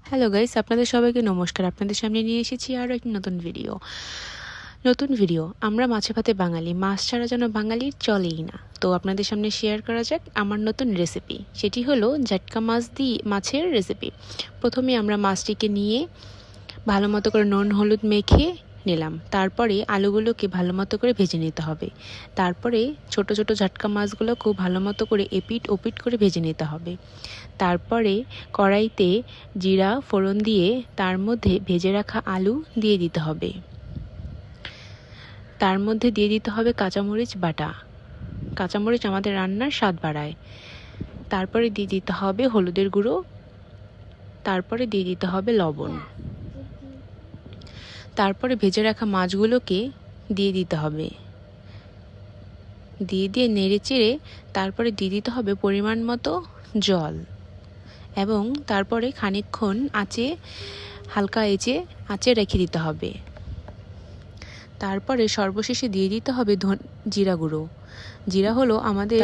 Hello guys, আপনাদের সবাইকে নমস্কার। আপনাদের সামনে নিয়ে এসেছি আরও একটি নতুন ভিডিও। আমরা মাছে ভাতে বাঙালি, মাছ ছাড়া যেন বাঙালির চলেই না। তো আপনাদের সামনে শেয়ার করা যাক আমার নতুন রেসিপি। সেটি হলো জাটকা মাছের রেসিপি। প্রথমে আমরা মাছটিকে নিয়ে ভালো মতো করে নুন হলুদ মেখে নিলাম। তারপরে আলুগুলোকে ভালো মতো করে ভেজে নিতে হবে। তারপরে ছোট ছোট ঝাটকা মাছগুলো খুব ভালো মতো করে এপিট ওপিট করে ভেজে নিতে হবে। তারপরে কড়াইতে জিরা ফোড়ন দিয়ে তার মধ্যে ভেজে রাখা আলু দিয়ে দিতে হবে। তার মধ্যে দিয়ে দিতে হবে কাঁচামরিচ বাটা। কাঁচামরিচ আমাদের রান্নার স্বাদ বাড়ায়। তারপরে দিয়ে দিতে হবে হলুদের গুঁড়ো। তারপরে দিয়ে দিতে হবে লবণ। তারপরে ভেজে রাখা মাছগুলোকে দিয়ে দিতে হবে। দিয়ে নেড়ে চেড়ে তারপরে দিয়ে দিতে হবে পরিমাণ মতো জল এবং তারপরে খানিকক্ষণ হালকা আঁচে রেখে দিতে হবে। তারপরে সর্বশেষে দিয়ে দিতে হবে জিরা গুঁড়ো। জিরা হলো আমাদের